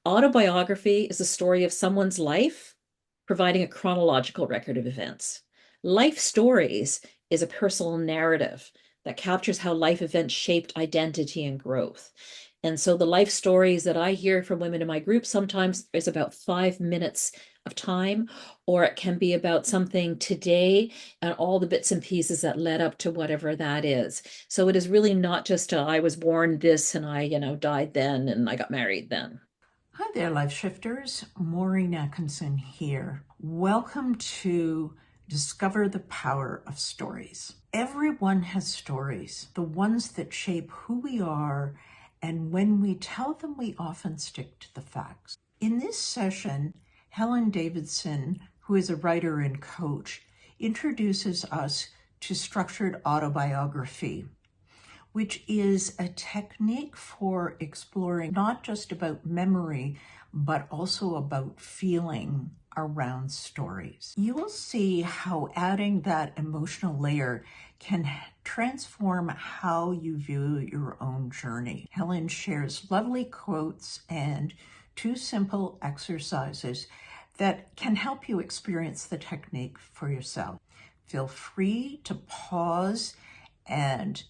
Autobiography is a story of someone's life, providing a chronological record of events. Life stories is a personal narrative that captures how life events shaped identity and growth. And so the life stories that I hear from women in my group sometimes is about 5 minutes of time, or it can be about something today and all the bits and pieces that led up to whatever that is. So it is really not just I was born this and I died then and I got married then. Hi there, Life Shifters. Maureen Atkinson here. Welcome to Discover the Power of Stories. Everyone has stories, the ones that shape who we are, and when we tell them, we often stick to the facts. In this session, Helen Davidson, who is a writer and coach, introduces us to structured autobiography, which is a technique for exploring not just about memory, but also about feeling around stories. You will see how adding that emotional layer can transform how you view your own journey. Helen shares lovely quotes and 2 simple exercises that can help you experience the technique for yourself. Feel free to pause and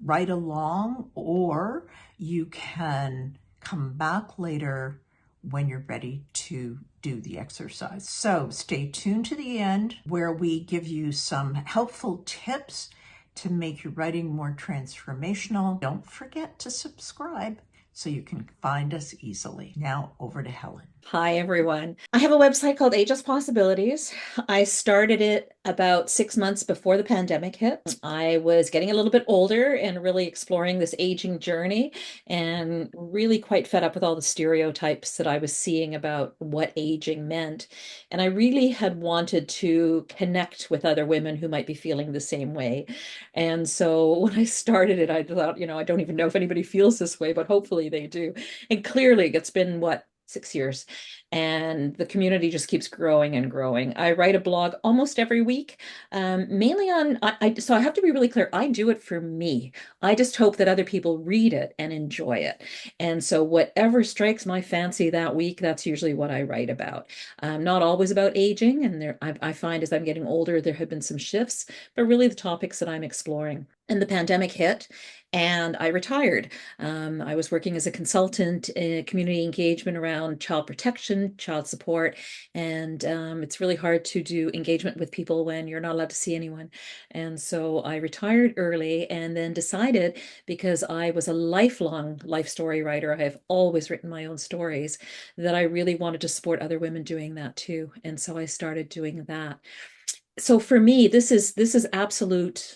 write along, or you can come back later when you're ready to do the exercise. So stay tuned to the end where we give you some helpful tips to make your writing more transformational. Don't forget to subscribe so you can find us easily. Now over to Helen. Hi, everyone. I have a website called Ageless Possibilities. I started it about 6 months before the pandemic hit. I was getting a little bit older and really exploring this aging journey and really quite fed up with all the stereotypes that I was seeing about what aging meant. And I really had wanted to connect with other women who might be feeling the same way. And so when I started it, I thought, I don't even know if anybody feels this way, but hopefully they do. And clearly it's been what? 6 years. And the community just keeps growing and growing. I write a blog almost every week, mainly on, so I have to be really clear, I do it for me. I just hope that other people read it and enjoy it. And so whatever strikes my fancy that week, that's usually what I write about. Not always about aging, and I find as I'm getting older, there have been some shifts, but really the topics that I'm exploring. And the pandemic hit, and I retired. I was working as a consultant in community engagement around child protection, child support, and it's really hard to do engagement with people when you're not allowed to see anyone. And so I retired early and then decided, because I was a lifelong life story writer, I have always written my own stories, that I really wanted to support other women doing that too. And so I started doing that. So for me, this is absolute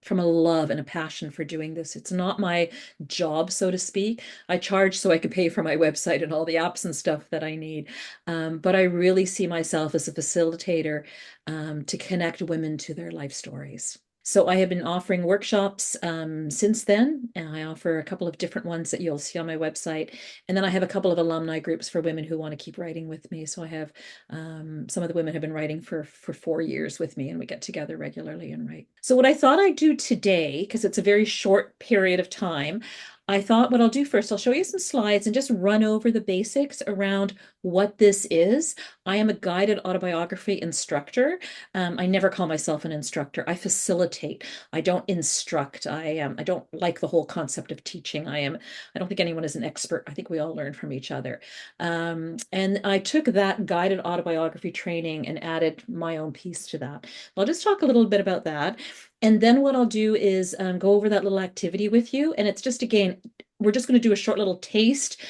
from a love and a passion for doing this. It's not my job, so to speak. I charge so I can pay for my website and all the apps and stuff that I need. But I really see myself as a facilitator to connect women to their life stories. So I have been offering workshops since then, and I offer a couple of different ones that you'll see on my website. And then I have a couple of alumni groups for women who want to keep writing with me. So I have some of the women have been writing for 4 years with me, and we get together regularly and write. So what I thought I'd do today, because it's a very short period of time, I thought what I'll do first, I'll show you some slides and just run over the basics around what this is. I am a guided autobiography instructor. I never call myself an instructor. I facilitate. I don't instruct. I don't like the whole concept of teaching. I don't think anyone is an expert. I think we all learn from each other. And I took that guided autobiography training and added my own piece to that. I'll just talk a little bit about that. And then what I'll do is go over that little activity with you. And it's just, again, we're just going to do a short little taste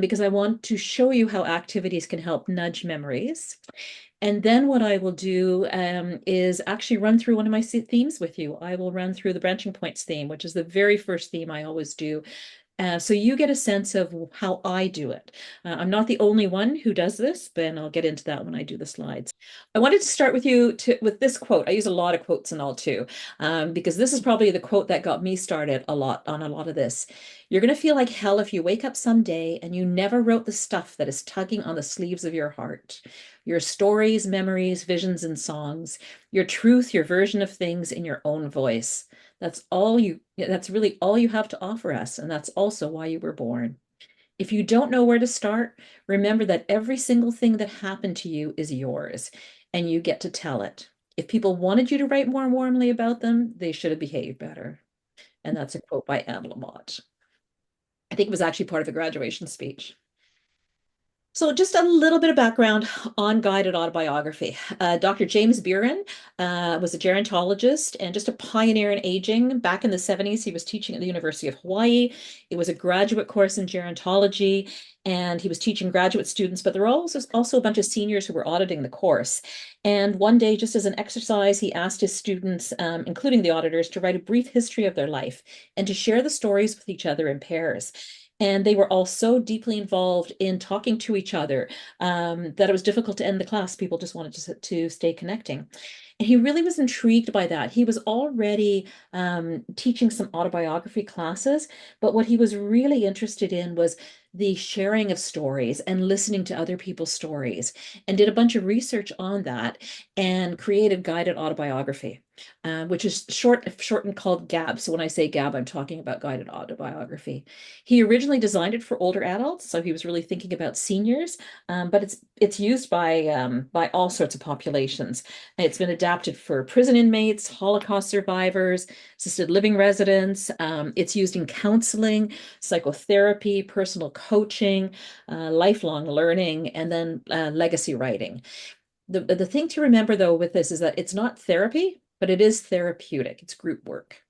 because I want to show you how activities can help nudge memories. And then what I will do is actually run through one of my themes with you. I will run through the branching points theme, which is the very first theme I always do. So you get a sense of how I do it. I'm not the only one who does this, but I'll get into that when I do the slides. I wanted to start with you with this quote. I use a lot of quotes and all too, because this is probably the quote that got me started a lot on a lot of this. You're going to feel like hell if you wake up someday and you never wrote the stuff that is tugging on the sleeves of your heart. Your stories, memories, visions, and songs, your truth, your version of things in your own voice. That's really all you have to offer us. And that's also why you were born. If you don't know where to start, remember that every single thing that happened to you is yours and you get to tell it. If people wanted you to write more warmly about them, they should have behaved better. And that's a quote by Anne Lamott. I think it was actually part of a graduation speech. So, just a little bit of background on guided autobiography. Dr. James Buren was a gerontologist and just a pioneer in aging. Back in the 70s, he was teaching at the University of Hawaii. It was a graduate course in gerontology, and he was teaching graduate students, but there were also a bunch of seniors who were auditing the course. And one day, just as an exercise, he asked his students, including the auditors, to write a brief history of their life and to share the stories with each other in pairs. And they were all so deeply involved in talking to each other that it was difficult to end the class. People just wanted to stay connecting. And he really was intrigued by that. He was already teaching some autobiography classes, but what he was really interested in was the sharing of stories and listening to other people's stories, and did a bunch of research on that and created guided autobiography, which is shortened called GAB. So when I say GAB, I'm talking about guided autobiography. He originally designed it for older adults, so he was really thinking about seniors, but it's used by all sorts of populations. It's been adapted for prison inmates, Holocaust survivors, assisted living residents. It's used in counseling, psychotherapy, personal coaching, lifelong learning, and then legacy writing. The thing to remember though with this is that it's not therapy, but it is therapeutic. It's group work.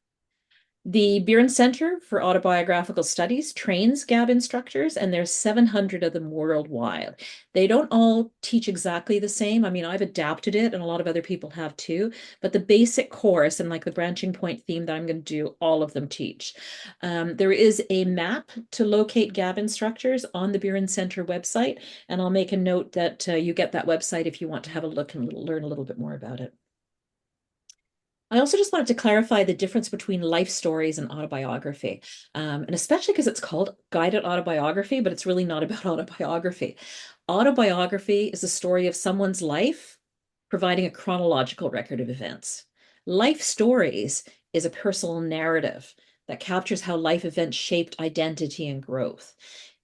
The Buren Center for Autobiographical Studies trains GAB instructors, and there's 700 of them worldwide. They don't all teach exactly the same. I mean, I've adapted it, and a lot of other people have too, but the basic course and like the branching point theme that I'm going to do, all of them teach. There is a map to locate GAB instructors on the Buren Center website, and I'll make a note that you get that website if you want to have a look and learn a little bit more about it. I also just wanted to clarify the difference between life stories and autobiography, and especially because it's called guided autobiography, but it's really not about autobiography. Autobiography is a story of someone's life, providing a chronological record of events. Life stories is a personal narrative that captures how life events shaped identity and growth.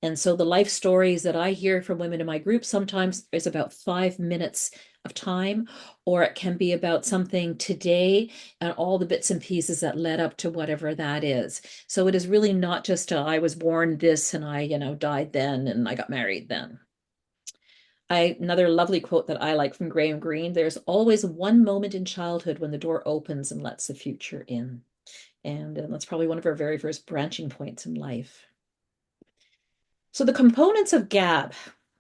And so the life stories that I hear from women in my group sometimes is about 5 minutes of time, or it can be about something today and all the bits and pieces that led up to whatever that is. So it is really not just I was born this and I, died then and I got married then. Another lovely quote that I like from Graham Greene, there's always one moment in childhood when the door opens and lets the future in. And that's probably one of our very first branching points in life. So the components of GAB,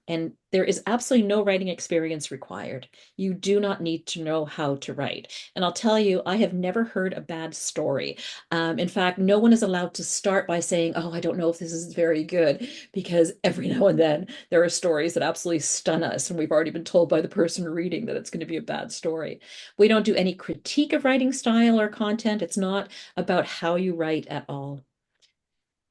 and there is absolutely no writing experience required. You do not need to know how to write. And I'll tell you, I have never heard a bad story. In fact, no one is allowed to start by saying, oh, I don't know if this is very good, because every now and then there are stories that absolutely stun us. And we've already been told by the person reading that it's going to be a bad story. We don't do any critique of writing style or content. It's not about how you write at all.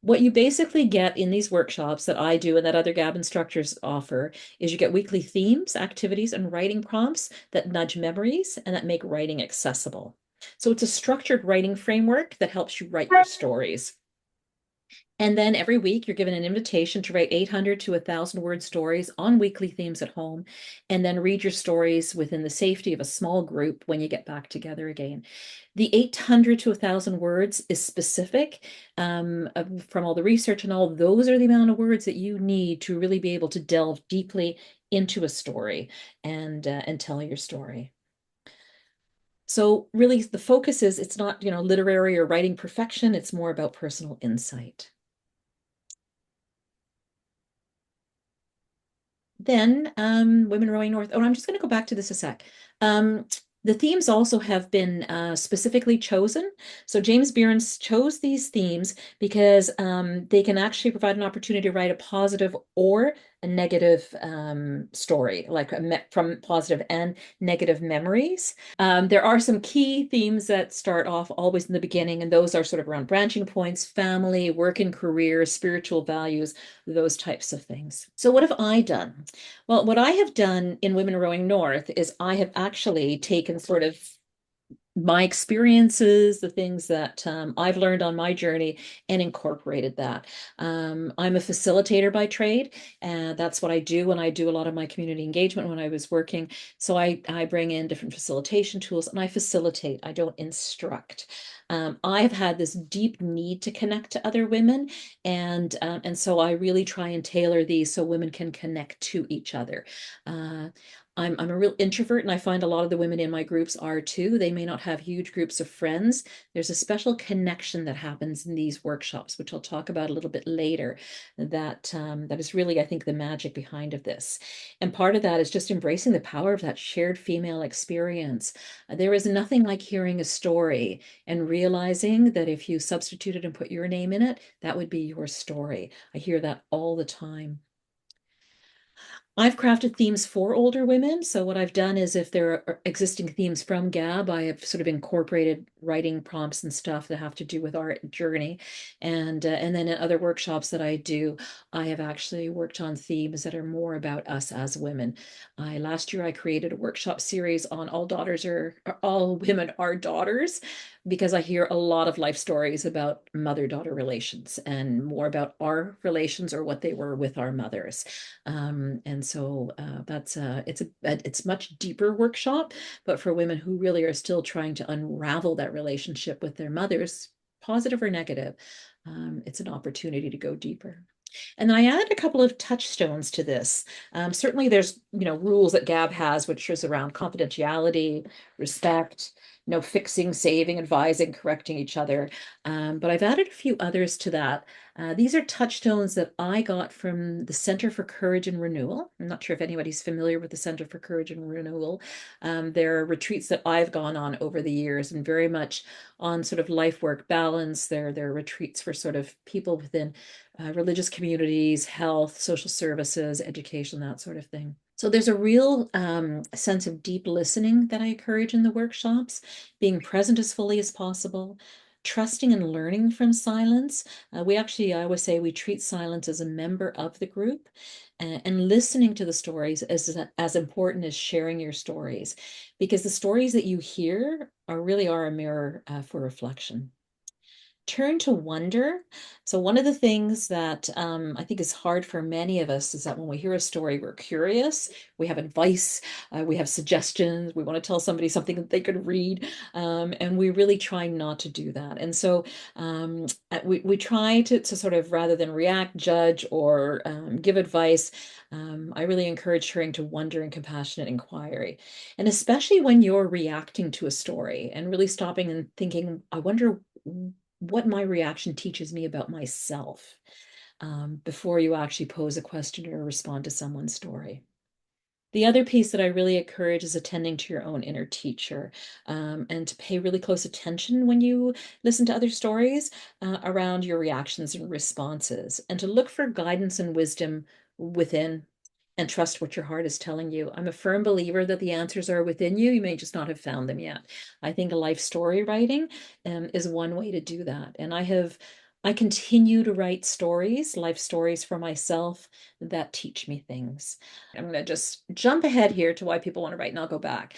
What you basically get in these workshops that I do and that other GAB instructors offer is you get weekly themes, activities, and writing prompts that nudge memories and that make writing accessible. So it's a structured writing framework that helps you write your stories. And then every week, you're given an invitation to write 800 to 1,000 word stories on weekly themes at home, and then read your stories within the safety of a small group when you get back together again. The 800 to 1,000 words is specific from all the research, and all those are the amount of words that you need to really be able to delve deeply into a story and tell your story. So really the focus is it's not, literary or writing perfection, it's more about personal insight. Then Women Rowing North. Oh, I'm just going to go back to this a sec. The themes also have been specifically chosen. So James Byrnes chose these themes because they can actually provide an opportunity to write a positive or a negative story, like from positive and negative memories. There are some key themes that start off always in the beginning, and those are sort of around branching points, family, work and career, spiritual values, those types of things. So what have I done? Well, what I have done in Women Rowing North is I have actually taken sort of my experiences, the things that I've learned on my journey, and incorporated that. I'm a facilitator by trade, and that's what I do when I do a lot of my community engagement when I was working. So I bring in different facilitation tools and I facilitate, I don't instruct. I've had this deep need to connect to other women, and so I really try and tailor these so women can connect to each other. Uh, I'm a real introvert, and I find a lot of the women in my groups are too. They may not have huge groups of friends. There's a special connection that happens in these workshops, which I'll talk about a little bit later, that is really, I think, the magic behind of this. And part of that is just embracing the power of that shared female experience. There is nothing like hearing a story and realizing that if you substituted and put your name in it, that would be your story. I hear that all the time. I've crafted themes for older women. So what I've done is if there are existing themes from Gab, I have sort of incorporated writing prompts and stuff that have to do with our journey. And then in other workshops that I do, I have actually worked on themes that are more about us as women. I last year I created a workshop series on all daughters are all women are daughters, because I hear a lot of life stories about mother-daughter relations and more about our relations or what they were with our mothers. And so that's it's much deeper workshop, but for women who really are still trying to unravel that relationship with their mothers, positive or negative, it's an opportunity to go deeper. And then I added a couple of touchstones to this. Certainly, there's rules that Gab has, which is around confidentiality, respect, fixing, saving, advising, correcting each other. But I've added a few others to that. These are touchstones that I got from the Center for Courage and Renewal. I'm not sure if anybody's familiar with the Center for Courage and Renewal. There are retreats that I've gone on over the years, and very much on sort of life work balance. There are retreats for sort of people within religious communities, health, social services, education, that sort of thing. So there's a real sense of deep listening that I encourage in the workshops, being present as fully as possible, trusting and learning from silence. I always say we treat silence as a member of the group, and listening to the stories as important as sharing your stories, because the stories that you hear are a mirror for reflection. Turn to wonder. So, one of the things that I think is hard for many of us is that when we hear a story, we're curious, we have advice, we have suggestions, we want to tell somebody something that they could read, and we really try not to do that. And so, we try to sort of, rather than react, judge, or give advice, I really encourage turning to wonder and compassionate inquiry. And especially when you're reacting to a story and really stopping and thinking, I wonder what my reaction teaches me about myself, before you actually pose a question or respond to someone's story. The other piece that I really encourage is attending to your own inner teacher, and to pay really close attention when you listen to other stories, around your reactions and responses, and to look for guidance and wisdom within, and trust what your heart is telling you. I'm a firm believer that the answers are within you. You may just not have found them yet. I think life story writing is one way to do that. And I continue to write stories, life stories for myself that teach me things. I'm going to just jump ahead here to why people want to write, and I'll go back.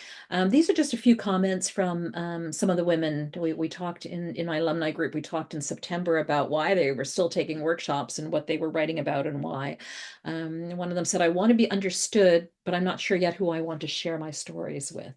These are just a few comments from some of the women. We talked in my alumni group, we talked in September about why they were still taking workshops and what they were writing about and why. One of them said, I want to be understood, but I'm not sure yet who I want to share my stories with.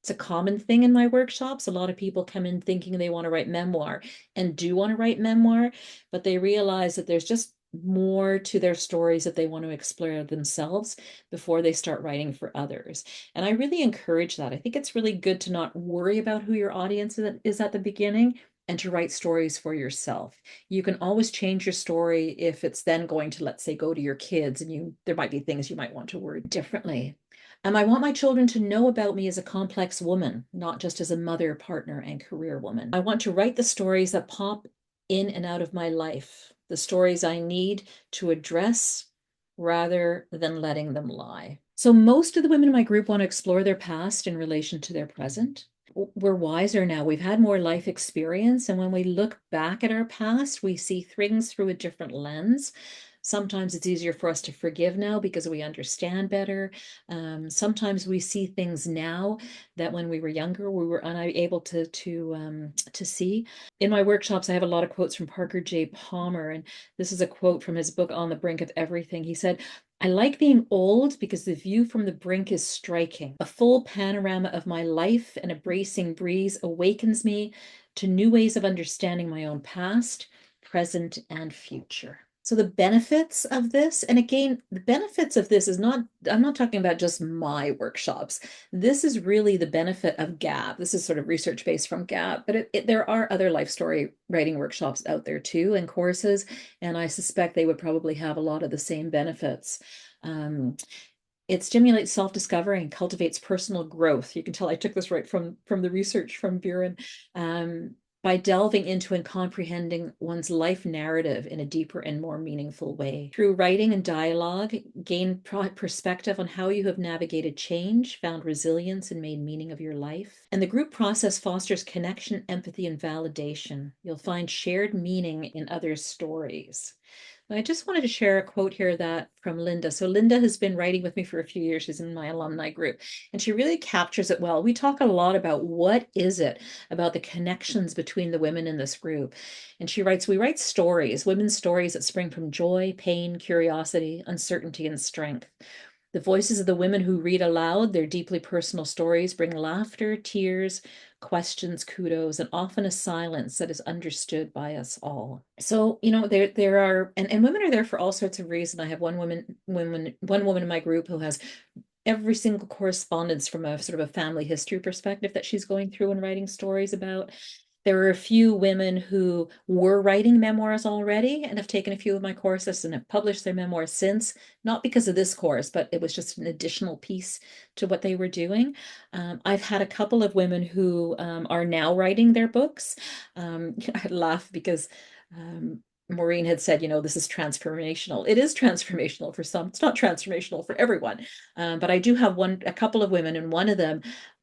It's a common thing in my workshops. A lot of people come in thinking they want to write memoir and do want to write memoir, but they realize that there's just more to their stories that they want to explore themselves before they start writing for others. And I really encourage that. I think it's really good to not worry about who your audience is at the beginning, and to write stories for yourself. You can always change your story if it's then going to, let's say, go to your kids, and there might be things you might want to word differently. I want my children to know about me as a complex woman, not just as a mother, partner, and career woman. I want to write the stories that pop in and out of my life, the stories I need to address rather than letting them lie. So, most of the women in my group want to explore their past in relation to their present. We're wiser now. We've had more life experience. And when we look back at our past, we see things through a different lens. Sometimes it's easier for us to forgive now because we understand better. Sometimes we see things now that when we were younger, we were unable to see. In my workshops, I have a lot of quotes from Parker J. Palmer, and this is a quote from his book, On the Brink of Everything. He said, I like being old because the view from the brink is striking. A full panorama of my life and a bracing breeze awakens me to new ways of understanding my own past, present, and future. So the benefits of this, and again, the benefits of this is not, I'm not talking about just my workshops. This is really the benefit of GAP. This is sort of research based from GAP, but there are other life story writing workshops out there too and courses, and I suspect they would probably have a lot of the same benefits. Um, it stimulates self-discovery and cultivates personal growth. You can tell I took this right from the research from Buren. By delving into and comprehending one's life narrative in a deeper and more meaningful way. Through writing and dialogue, gain perspective on how you have navigated change, found resilience, and made meaning of your life. And the group process fosters connection, empathy, and validation. You'll find shared meaning in others' stories. I just wanted to share a quote here that from Linda. So Linda has been writing with me for a few years. She's in my alumni group, and she really captures it well. We talk a lot about what is it about the connections between the women in this group. And she writes, we write stories, women's stories that spring from joy, pain, curiosity, uncertainty, and strength. The voices of the women who read aloud their deeply personal stories bring laughter, tears, questions, kudos, and often a silence that is understood by us all. So, there are and women are there for all sorts of reasons. I have one woman in my group who has every single correspondence from a sort of a family history perspective that she's going through and writing stories about. There are a few women who were writing memoirs already and have taken a few of my courses and have published their memoirs since, not because of this course, but it was just an additional piece to what they were doing. I've had a couple of women who are now writing their books. I laugh because Maureen had said, this is transformational. It is transformational for some. It's not transformational for everyone. But I do have a couple of women, and one of them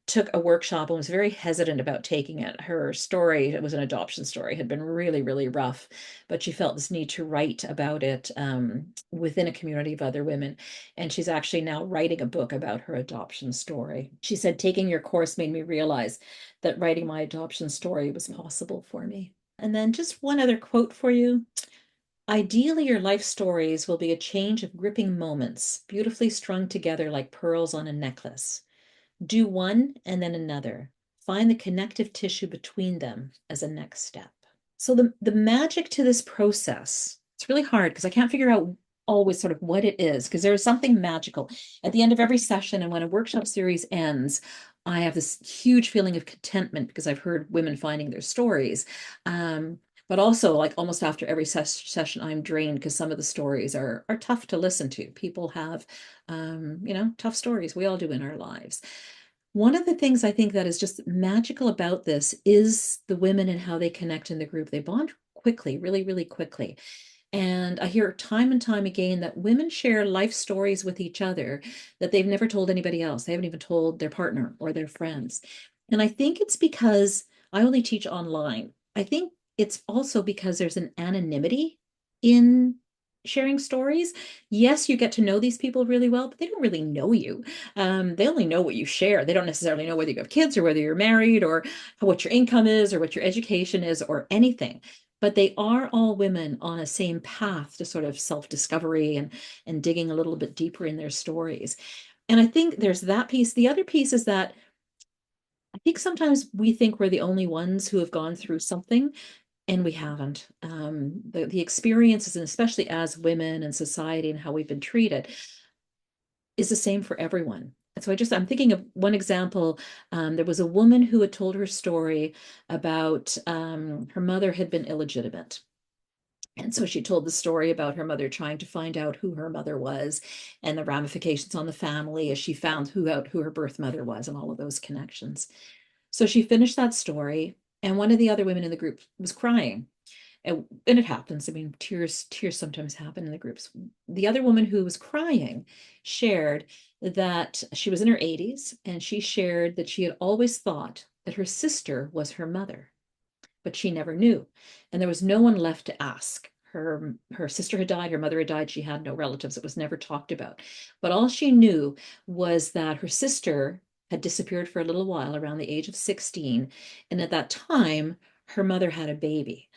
took a workshop and was very hesitant about taking it. Her story, it was an adoption story, had been really, really rough, but she felt this need to write about it within a community of other women. And she's actually now writing a book about her adoption story. She said, taking your course made me realize that writing my adoption story was possible for me. And then just one other quote for you. Ideally, your life stories will be a change of gripping moments, beautifully strung together like pearls on a necklace. Do one and then another. Find the connective tissue between them as a next step. So the magic to this process, it's really hard because I can't figure out always sort of what it is, because there is something magical at the end of every session. And when a workshop series ends, I have this huge feeling of contentment because I've heard women finding their stories. But also, like almost after every session, I'm drained because some of the stories are tough to listen to. People have, tough stories. We all do in our lives. One of the things I think that is just magical about this is the women and how they connect in the group. They bond quickly, really, really quickly. And I hear time and time again that women share life stories with each other that they've never told anybody else. They haven't even told their partner or their friends. And I think it's because I only teach online. I think it's also because there's an anonymity in sharing stories. Yes, you get to know these people really well, but they don't really know you. They only know what you share. They don't necessarily know whether you have kids or whether you're married or what your income is or what your education is or anything. But they are all women on a same path to sort of self-discovery and digging a little bit deeper in their stories. And I think there's that piece. The other piece is that I think sometimes we think we're the only ones who have gone through something, and we haven't. The experiences, and especially as women and society and how we've been treated, is the same for everyone. And so I'm thinking of one example. There was a woman who had told her story about her mother had been illegitimate. And so she told the story about her mother trying to find out who her mother was and the ramifications on the family as she found who her birth mother was and all of those connections. So she finished that story, and one of the other women in the group was crying. And it happens. I mean, tears sometimes happen in the groups. The other woman who was crying shared that she was in her 80s, and she shared that she had always thought that her sister was her mother, but she never knew. And there was no one left to ask her sister had died, her mother had died, she had no relatives. It was never talked about. But all she knew was that her sister had disappeared for a little while around the age of 16. And at that time, her mother had a baby.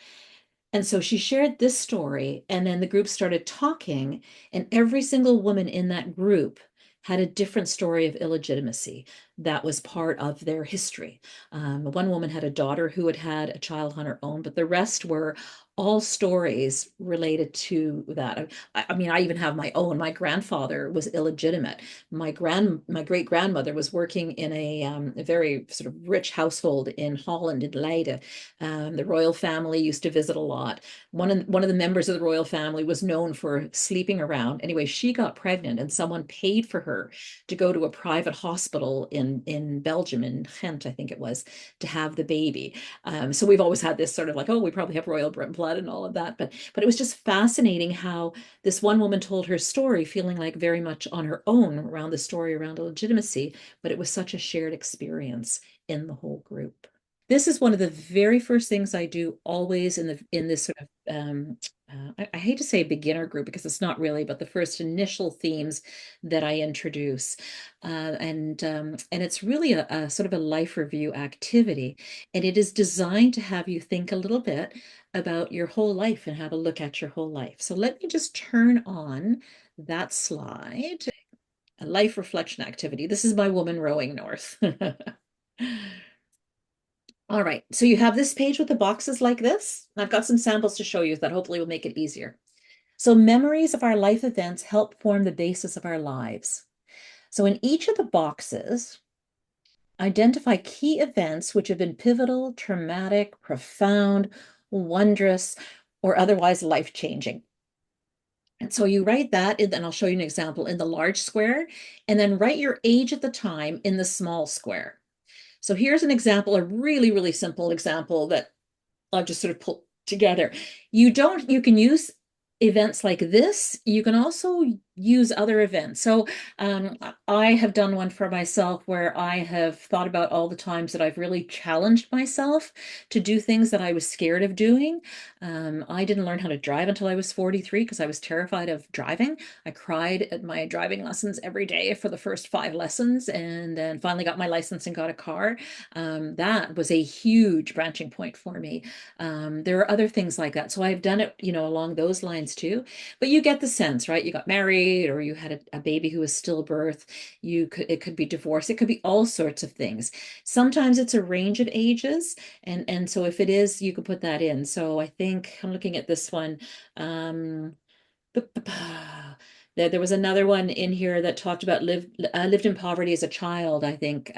And so she shared this story, and then the group started talking, and every single woman in that group had a different story of illegitimacy that was part of their history. One woman had a daughter who had had a child on her own, but the rest were all stories related to that. I mean, I even have my own. My grandfather was illegitimate. My great grandmother was working in a very sort of rich household in Holland, in Leiden. The royal family used to visit a lot. One of the members of the royal family was known for sleeping around. Anyway, she got pregnant, and someone paid for her to go to a private hospital in Belgium, in Ghent, I think it was, to have the baby. So we've always had this sort of like, oh, we probably have royal blood and all of that. But it was just fascinating how this one woman told her story, feeling like very much on her own around the story around illegitimacy, but it was such a shared experience in the whole group. This is one of the very first things I do always in this sort of I hate to say beginner group because it's not really, but the first initial themes that I introduce, and it's really a sort of a life review activity, and it is designed to have you think a little bit about your whole life and have a look at your whole life. So let me just turn on that slide. A life reflection activity. This is my woman rowing north. All right, so you have this page with the boxes like this. I've got some samples to show you that hopefully will make it easier. So memories of our life events help form the basis of our lives. So in each of the boxes, identify key events which have been pivotal, traumatic, profound, wondrous, or otherwise life-changing. And so you write that, and then I'll show you an example in the large square, and then write your age at the time in the small square. So here's an example, a really, really simple example that I'll just sort of pull together. You can use events like this. You can also use other events. So I have done one for myself where I have thought about all the times that I've really challenged myself to do things that I was scared of doing. I didn't learn how to drive until I was 43 because I was terrified of driving. I cried at my driving lessons every day for the first 5 lessons, and then finally got my license and got a car. That was a huge branching point for me. There are other things like that. So I've done it, along those lines too. But you get the sense, right? You got married or you had a baby who was stillbirth. It could be divorce. It could be all sorts of things. Sometimes it's a range of ages. And so if it is, you could put that in. So I think I'm looking at this one. Um, there was another one in here that talked about lived in poverty as a child. I think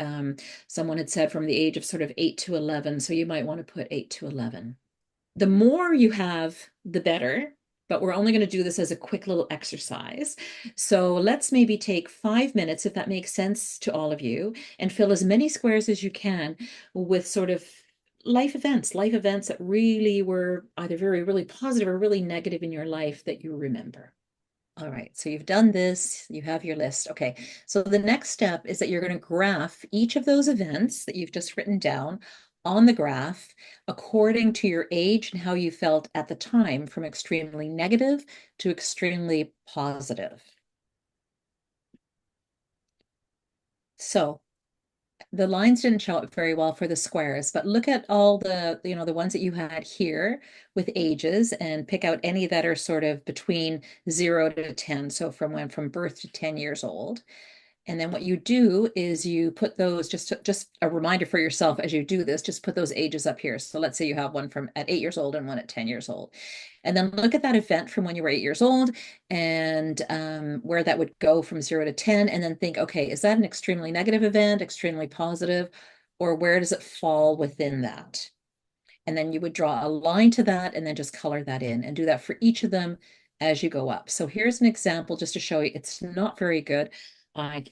someone had said from the age of sort of 8 to 11. So you might want to put 8 to 11. The more you have, the better. But we're only going to do this as a quick little exercise. So let's maybe take 5 minutes, if that makes sense to all of you, and fill as many squares as you can with sort of life events that really were either very, really positive or really negative in your life that you remember. All right, so you've done this, you have your list. Okay, so the next step is that you're going to graph each of those events that you've just written down on the graph according to your age and how you felt at the time, from extremely negative to extremely positive. So the lines didn't show up very well for the squares, but look at all the ones that you had here with ages and pick out any that are sort of between 0 to 10. So from birth to 10 years old. And then what you do is you put those, just a reminder for yourself as you do this, just put those ages up here. So let's say you have one from at 8 years old and one at 10 years old. And then look at that event from when you were 8 years old and where that would go from 0 to 10. And then think, okay, is that an extremely negative event, extremely positive, or where does it fall within that? And then you would draw a line to that and then just color that in and do that for each of them as you go up. So here's an example just to show you it's not very good. I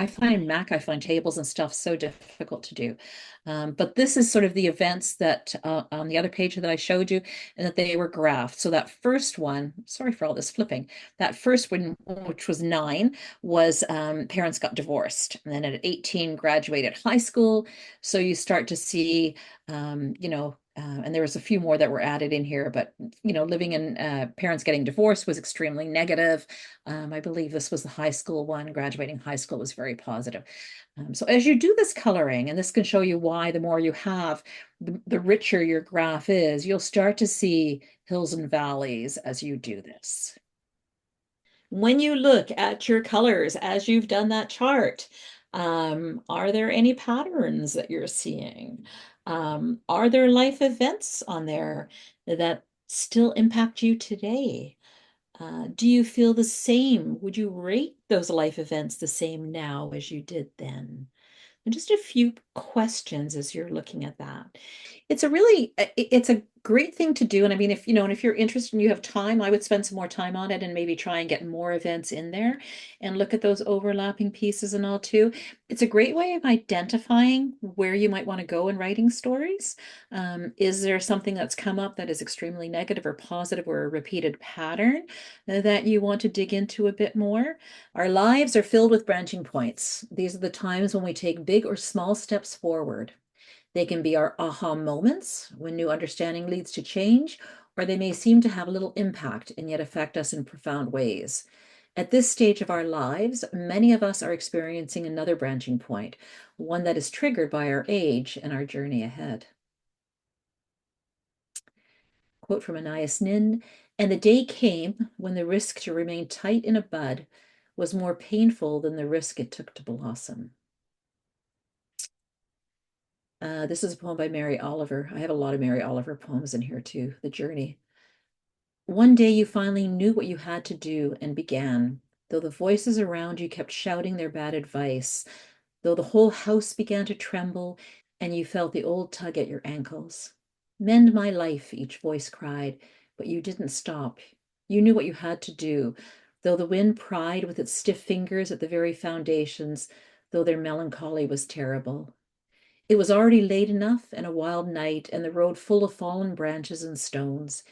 find tables and stuff so difficult to do. But this is sort of the events that on the other page that I showed you, and that they were graphed. So that first one, sorry for all this flipping, that first one, which was 9, was parents got divorced. And then at 18, graduated high school. So you start to see, And there was a few more that were added in here, but living in parents getting divorced was extremely negative. I believe this was the high school one. Graduating high school was very positive. So as you do this coloring, and this can show you why the more you have, the richer your graph is, you'll start to see hills and valleys as you do this. When you look at your colors as you've done that chart, are there any patterns that you're seeing? Are there life events on there that still impact you today? Do you feel the same? Would you rate those life events the same now as you did then? And just a few questions as you're looking at that. It's a great thing to do. And I mean, and if you're interested and you have time, I would spend some more time on it and maybe try and get more events in there and look at those overlapping pieces and all too. It's a great way of identifying where you might want to go in writing stories. Is there something that's come up that is extremely negative or positive or a repeated pattern that you want to dig into a bit more? Our lives are filled with branching points. These are the times when we take big or small steps forward. They can be our aha moments when new understanding leads to change, or they may seem to have little impact and yet affect us in profound ways. At this stage of our lives, many of us are experiencing another branching point, one that is triggered by our age and our journey ahead. Quote from Anais Nin, and the day came when the risk to remain tight in a bud was more painful than the risk it took to blossom. This is a poem by Mary Oliver. I have a lot of Mary Oliver poems in here too. The Journey. One day you finally knew what you had to do and began, though the voices around you kept shouting their bad advice, though the whole house began to tremble and you felt the old tug at your ankles. Mend my life, each voice cried, but you didn't stop. You knew what you had to do, though the wind pried with its stiff fingers at the very foundations, though their melancholy was terrible. It was already late enough and a wild night, and the road full of fallen branches and stones.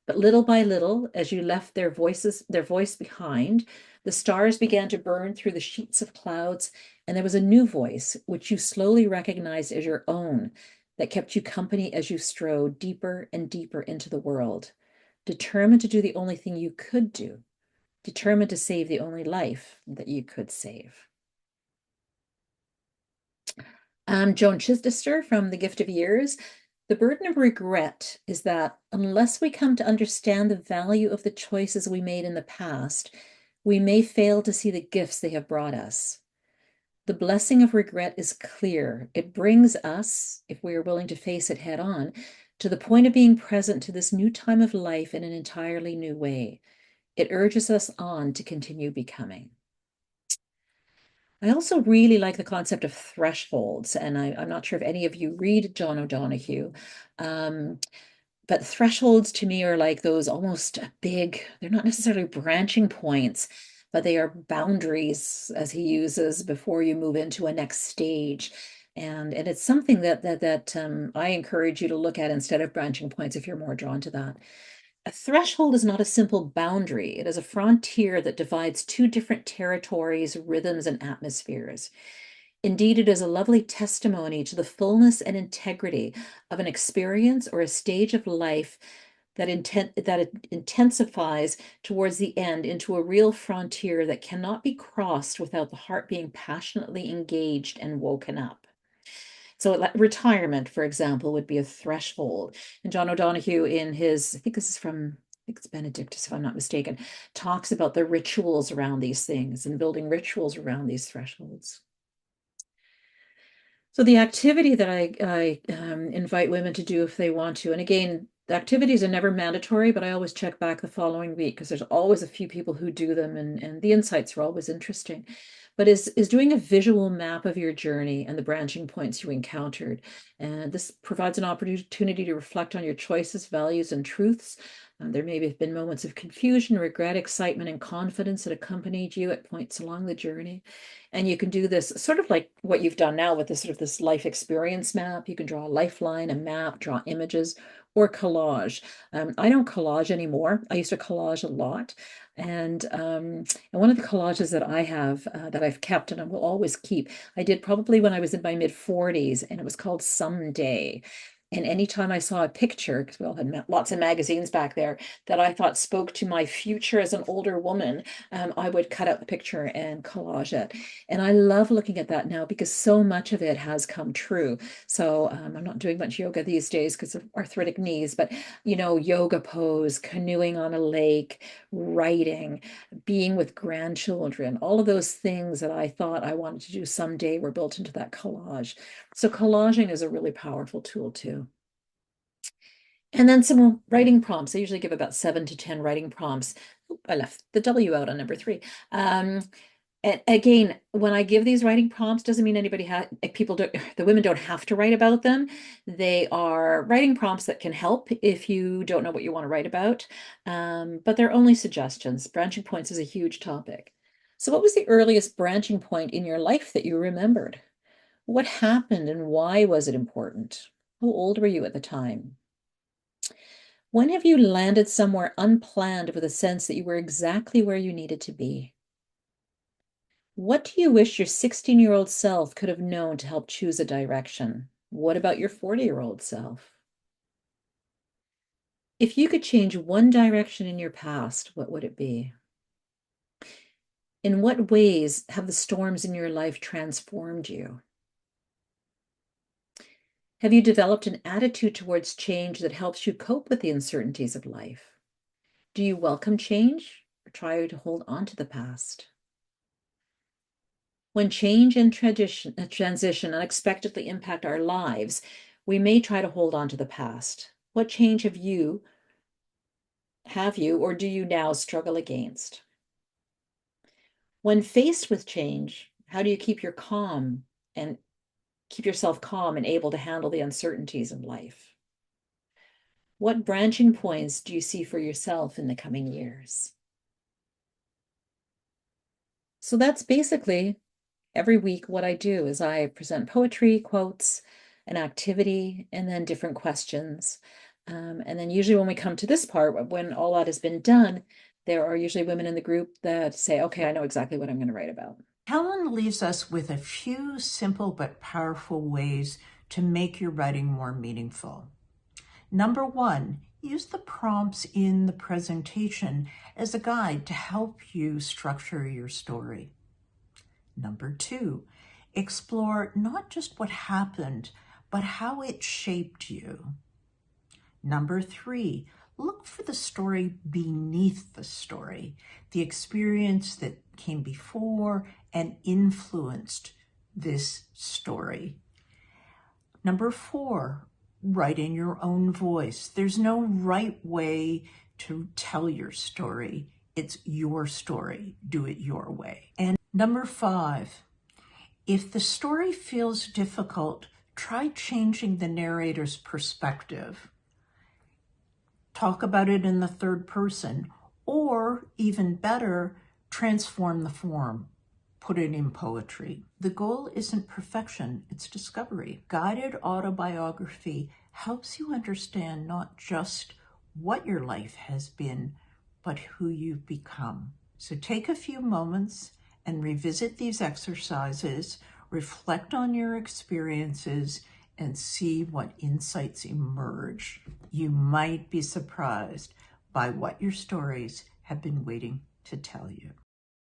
But little by little, as you left their voice behind, the stars began to burn through the sheets of clouds, and there was a new voice, which you slowly recognized as your own, that kept you company as you strode deeper and deeper into the world, determined to do the only thing you could do, determined to save the only life that you could save. Joan Chichester from The Gift of Years. The burden of regret is that unless we come to understand the value of the choices we made in the past, we may fail to see the gifts they have brought us. The blessing of regret is clear. It brings us, if we are willing to face it head on, to the point of being present to this new time of life in an entirely new way. It urges us on to continue becoming. I also really like the concept of thresholds, and I'm not sure if any of you read John O'Donohue, um, but thresholds to me are like those almost big, they're not necessarily branching points, but they are boundaries, as he uses, before you move into a next stage. And it's something that I encourage you to look at instead of branching points if you're more drawn to that. A threshold is not a simple boundary. It is a frontier that divides two different territories, rhythms, and atmospheres. Indeed, it is a lovely testimony to the fullness and integrity of an experience or a stage of life that it intensifies towards the end into a real frontier that cannot be crossed without the heart being passionately engaged and woken up. So retirement, for example, would be a threshold. And John O'Donohue in his, I think this is from, I think it's Benedictus, if I'm not mistaken, talks about the rituals around these things and building rituals around these thresholds. So the activity that I invite women to do if they want to, and again, the activities are never mandatory, but I always check back the following week because there's always a few people who do them and the insights are always interesting. But is doing a visual map of your journey and the branching points you encountered. And this provides an opportunity to reflect on your choices, values, and truths. There may have been moments of confusion, regret, excitement, and confidence that accompanied you at points along the journey. And you can do this sort of like what you've done now with this sort of this life experience map. You can draw a lifeline, a map, draw images, or collage. I don't collage anymore. I used to collage a lot. And one of the collages that I have that I've kept and I will always keep, I did probably when I was in my mid 40s, and it was called Someday. And anytime I saw a picture, because we all had lots of magazines back there, that I thought spoke to my future as an older woman, I would cut out the picture and collage it. And I love looking at that now because so much of it has come true. So I'm not doing much yoga these days because of arthritic knees, but yoga pose, canoeing on a lake, writing, being with grandchildren, all of those things that I thought I wanted to do someday were built into that collage. So collaging is a really powerful tool too. And then some writing prompts. I usually give about 7 to 10 writing prompts. I left the W out on number 3. And again, when I give these writing prompts, doesn't mean people don't, the women don't have to write about them. They are writing prompts that can help if you don't know what you want to write about. But they're only suggestions. Branching points is a huge topic. So what was the earliest branching point in your life that you remembered? What happened and why was it important? How old were you at the time? When have you landed somewhere unplanned with a sense that you were exactly where you needed to be? What do you wish your 16-year-old self could have known to help choose a direction? What about your 40-year-old self? If you could change one direction in your past, what would it be? In what ways have the storms in your life transformed you? Have you developed an attitude towards change that helps you cope with the uncertainties of life? Do you welcome change or try to hold on to the past? When change and transition unexpectedly impact our lives, we may try to hold on to the past. What change have you, or do you now struggle against? When faced with change, how do you and keep yourself calm and able to handle the uncertainties of life? What branching points do you see for yourself in the coming years? So that's basically every week what I do is I present poetry, quotes, an activity, and then different questions. And then usually when we come to this part, when all that has been done, there are usually women in the group that say, okay, I know exactly what I'm going to write about. Helen leaves us with a few simple but powerful ways to make your writing more meaningful. Number 1, use the prompts in the presentation as a guide to help you structure your story. Number 2, explore not just what happened, but how it shaped you. Number 3, look for the story beneath the story, the experience that came before and influenced this story. Number 4, write in your own voice. There's no right way to tell your story. It's your story. Do it your way. And number 5, if the story feels difficult, try changing the narrator's perspective. Talk about it in the third person, or even better, transform the form. Put it in poetry. The goal isn't perfection, it's discovery. Guided autobiography helps you understand not just what your life has been, but who you've become. So take a few moments and revisit these exercises, reflect on your experiences, and see what insights emerge. You might be surprised by what your stories have been waiting to tell you.